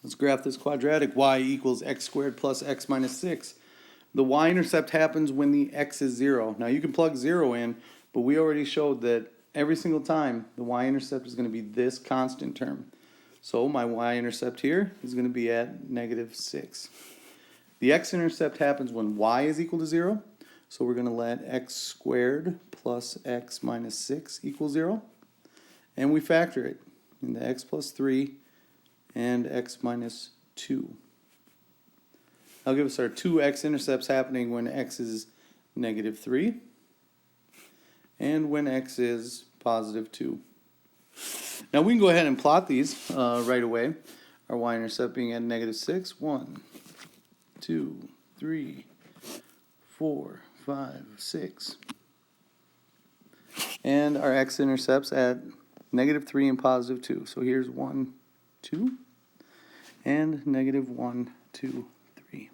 Let's graph this quadratic. Y equals x squared plus x minus 6. The y-intercept happens when the x is 0. Now you can plug 0 in, but we already showed that every single time the y-intercept is going to be this constant term. So my y-intercept here is going to be at negative 6. The x-intercept happens when y is equal to 0. So we're going to let x squared plus x minus 6 equal 0. And we factor it into x plus 3 and x minus 2. That'll give us our two x-intercepts happening when x is negative 3 and when x is positive 2. Now we can go ahead and plot these right away. Our y-intercept being at negative 6. 1, 2, 3, 4, 5, 6. And our x-intercepts at negative 3 and positive 2. So here's 1, 2, and negative 1, 2, 3.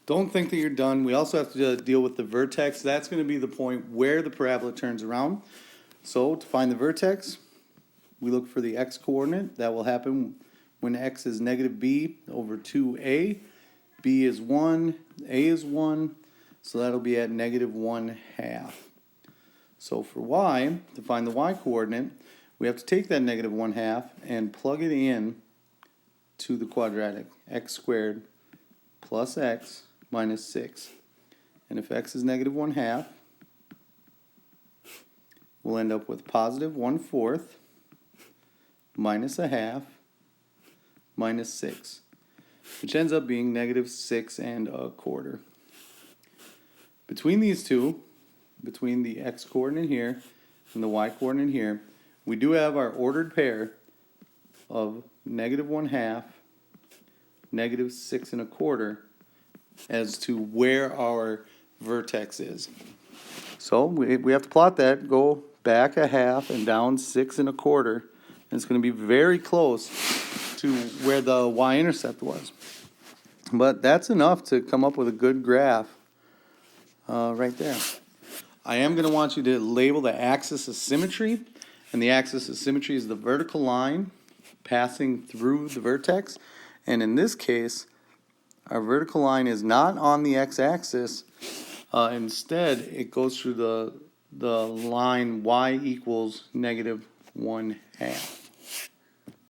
Don't think that you're done. We also have to deal with the vertex. That's going to be the point where the parabola turns around. So to find the vertex, we look for the x-coordinate. That will happen when x is negative b over 2a. b is 1, a is 1, so that'll be at negative 1/2. So for y, to find the y-coordinate, we have to take that negative 1/2 and plug it in to the quadratic. X squared plus x minus 6. And if x is negative 1/2, we'll end up with positive 1/4 minus 1/2 minus 6, which ends up being negative 6 1/4. Between these two, between the x-coordinate here and the y-coordinate here, we do have our ordered pair of negative 1/2, negative 6 1/4 as to where our vertex is. So we have to plot that, go back 1/2 and down 6 1/4, and it's going to be very close to where the y-intercept was. But that's enough to come up with a good graph right there. I am going to want you to label the axis of symmetry, and the axis of symmetry is the vertical line passing through the vertex. And in this case, our vertical line is not on the x-axis. Instead, it goes through the line y equals negative 1/2.